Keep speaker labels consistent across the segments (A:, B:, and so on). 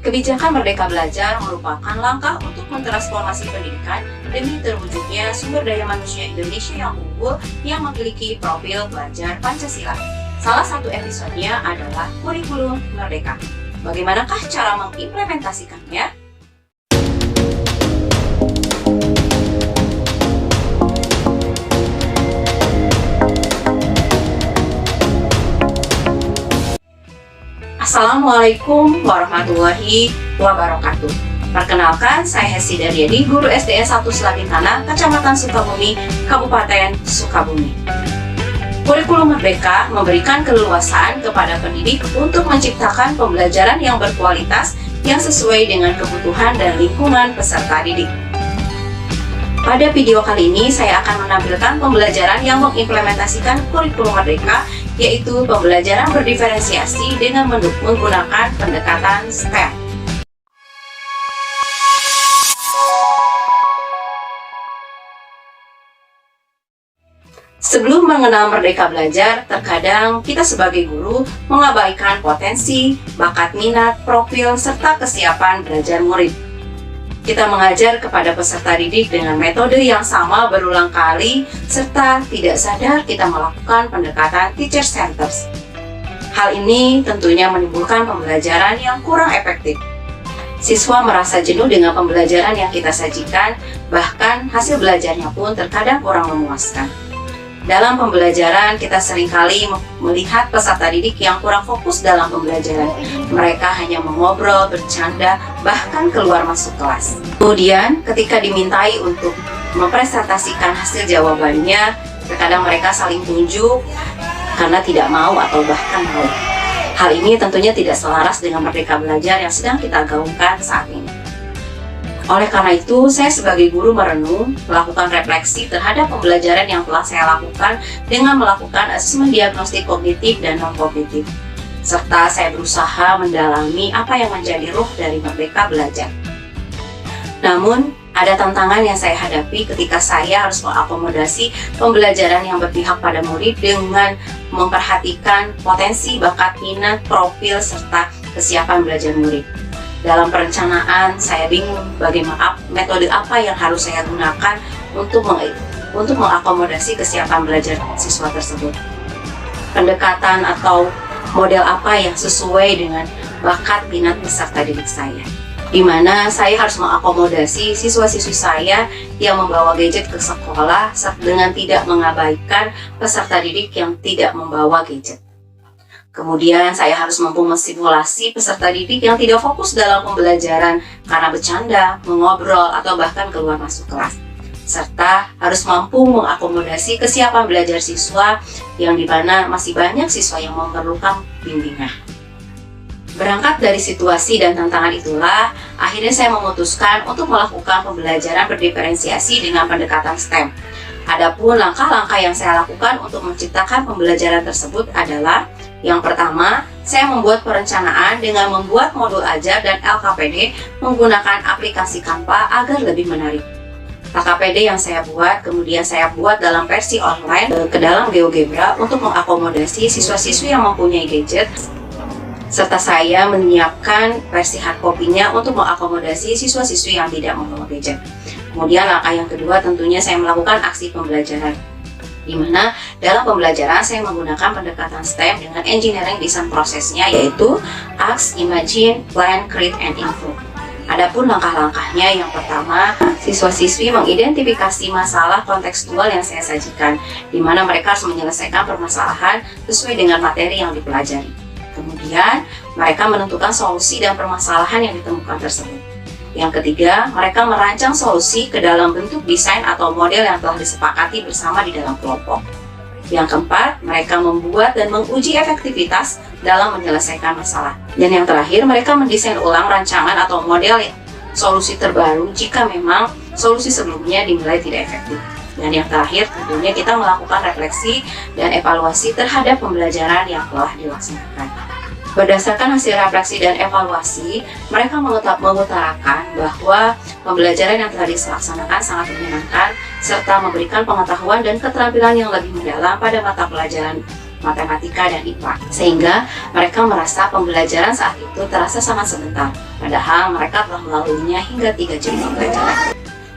A: Kebijakan Merdeka Belajar merupakan langkah untuk mentransformasi pendidikan demi terwujudnya sumber daya manusia Indonesia yang unggul yang memiliki profil pelajar Pancasila. Salah satu episodenya adalah kurikulum Merdeka. Bagaimanakah cara mengimplementasikannya? Assalamualaikum warahmatullahi wabarakatuh. Perkenalkan, saya Hesti Daryadi, guru SDN 1 Selabintana, Kecamatan Sukabumi, Kabupaten Sukabumi. Kurikulum Merdeka memberikan keleluasaan kepada pendidik untuk menciptakan pembelajaran yang berkualitas yang sesuai dengan kebutuhan dan lingkungan peserta didik. Pada video kali ini, saya akan menampilkan pembelajaran yang mengimplementasikan kurikulum Merdeka, yaitu pembelajaran berdiferensiasi dengan menggunakan pendekatan STEM. Sebelum mengenal Merdeka Belajar, terkadang kita sebagai guru mengabaikan potensi, bakat minat, profil, serta kesiapan belajar murid. Kita mengajar kepada peserta didik dengan metode yang sama berulang kali, serta tidak sadar kita melakukan pendekatan teacher centers. Hal ini tentunya menimbulkan pembelajaran yang kurang efektif. Siswa merasa jenuh dengan pembelajaran yang kita sajikan, bahkan hasil belajarnya pun terkadang kurang memuaskan. Dalam pembelajaran, kita seringkali melihat peserta didik yang kurang fokus dalam pembelajaran. Mereka hanya mengobrol, bercanda, bahkan keluar masuk kelas. Kemudian, ketika dimintai untuk mempresentasikan hasil jawabannya, terkadang mereka saling tunjuk karena tidak mau atau bahkan mau. Hal ini tentunya tidak selaras dengan Merdeka Belajar yang sedang kita gaungkan saat ini. Oleh karena itu, saya sebagai guru merenung, melakukan refleksi terhadap pembelajaran yang telah saya lakukan dengan melakukan asesmen diagnostik kognitif dan non-kognitif. Serta saya berusaha mendalami apa yang menjadi ruh dari Merdeka Belajar. Namun, ada tantangan yang saya hadapi ketika saya harus mengakomodasi pembelajaran yang berpihak pada murid dengan memperhatikan potensi, bakat, minat, profil, serta kesiapan belajar murid. Dalam perencanaan, saya bingung bagaimana metode apa yang harus saya gunakan untuk mengakomodasi kesiapan belajar siswa tersebut. Pendekatan atau model apa yang sesuai dengan bakat minat peserta didik saya, di mana saya harus mengakomodasi siswa-siswi saya yang membawa gadget ke sekolah dengan tidak mengabaikan peserta didik yang tidak membawa gadget. Kemudian saya harus mampu mensimulasi peserta didik yang tidak fokus dalam pembelajaran karena bercanda, mengobrol, atau bahkan keluar masuk kelas. Serta harus mampu mengakomodasi kesiapan belajar siswa yang dimana masih banyak siswa yang memerlukan bimbingan. Berangkat dari situasi dan tantangan itulah, akhirnya saya memutuskan untuk melakukan pembelajaran berdiferensiasi dengan pendekatan STEM. Adapun langkah-langkah yang saya lakukan untuk menciptakan pembelajaran tersebut adalah: yang pertama, saya membuat perencanaan dengan membuat modul ajar dan LKPD menggunakan aplikasi Canva agar lebih menarik. LKPD yang saya buat, kemudian saya buat dalam versi online ke dalam GeoGebra untuk mengakomodasi siswa-siswi yang mempunyai gadget, serta saya menyiapkan versi hard copy-nya untuk mengakomodasi siswa-siswi yang tidak membawa gadget. Kemudian langkah yang kedua tentunya saya melakukan aksi pembelajaran, di mana dalam pembelajaran saya menggunakan pendekatan STEM dengan engineering design prosesnya, yaitu Ask, Imagine, Plan, Create, and Improve. Adapun langkah-langkahnya, yang pertama, siswa-siswi mengidentifikasi masalah kontekstual yang saya sajikan, di mana mereka harus menyelesaikan permasalahan sesuai dengan materi yang dipelajari. Kemudian, mereka menentukan solusi dan permasalahan yang ditemukan tersebut. Yang ketiga, mereka merancang solusi ke dalam bentuk desain atau model yang telah disepakati bersama di dalam kelompok. Yang keempat, mereka membuat dan menguji efektivitas dalam menyelesaikan masalah. Dan yang terakhir, mereka mendesain ulang rancangan atau model solusi terbaru jika memang solusi sebelumnya dinilai tidak efektif. Dan yang terakhir, tentunya kita melakukan refleksi dan evaluasi terhadap pembelajaran yang telah dilaksanakan. Berdasarkan hasil refleksi dan evaluasi, mereka mengutarakan bahwa pembelajaran yang telah dilaksanakan sangat menyenangkan, serta memberikan pengetahuan dan keterampilan yang lebih mendalam pada mata pelajaran matematika, dan IPA. Sehingga mereka merasa pembelajaran saat itu terasa sangat sebentar, padahal mereka telah melaluinya hingga 3 jam pembelajaran.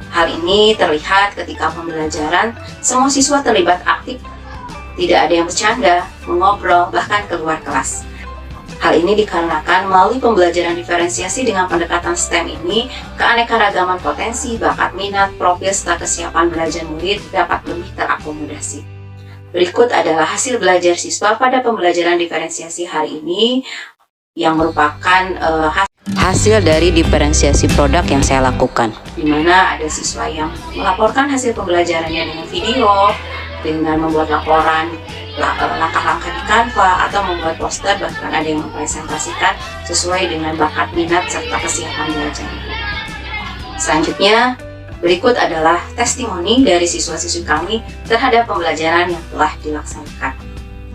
A: Hal ini terlihat ketika pembelajaran, semua siswa terlibat aktif, tidak ada yang bercanda, mengobrol, bahkan keluar kelas. Hal ini dikarenakan melalui pembelajaran diferensiasi dengan pendekatan STEM ini, keanekaragaman potensi, bakat minat, profil, serta kesiapan belajar murid dapat lebih terakomodasi. Berikut adalah hasil belajar siswa pada pembelajaran diferensiasi hari ini yang merupakan hasil dari diferensiasi produk yang saya lakukan. Di mana ada siswa yang melaporkan hasil pembelajarannya dengan video, dengan membuat laporan langkah-langkah di Canva, atau membuat poster, bahkan ada yang mempresentasikan sesuai dengan bakat minat serta kesiapan belajar. Selanjutnya, berikut adalah testimoni dari siswa-siswi kami terhadap pembelajaran yang telah dilaksanakan.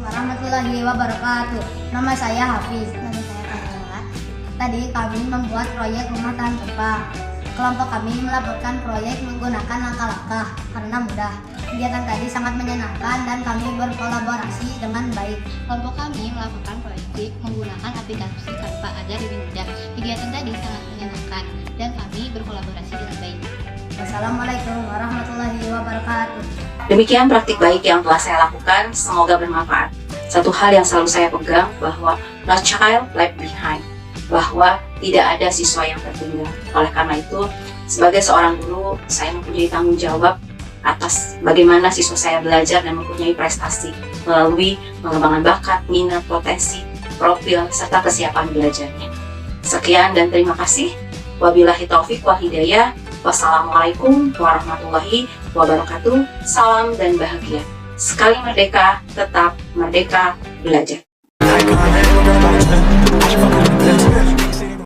B: Warahmatullahi wabarakatuh. Nama saya Hafiz. Nama saya Kamila. Tadi kami membuat proyek rumah tahan gempa. Kelompok kami melaporkan proyek menggunakan langkah-langkah karena mudah. Kegiatan tadi sangat menyenangkan dan kami berkolaborasi dengan baik.
C: Kelompok kami melakukan proyek menggunakan aplikasi Canva Ajar Lebih Mudah. Kegiatan tadi sangat menyenangkan dan kami berkolaborasi dengan baik.
B: Wassalamualaikum warahmatullahi wabarakatuh.
A: Demikian praktik baik yang telah saya lakukan, semoga bermanfaat. Satu hal yang selalu saya pegang bahwa no child left behind, bahwa tidak ada siswa yang tertinggal. Oleh karena itu, sebagai seorang guru, saya mempunyai tanggung jawab atas bagaimana siswa saya belajar dan mempunyai prestasi melalui pengembangan bakat, minat, potensi, profil, serta kesiapan belajarnya. Sekian dan terima kasih. Wabillahi taufik wal hidayah. Wassalamualaikum warahmatullahi wabarakatuh. Salam dan bahagia. Sekali merdeka, tetap merdeka belajar.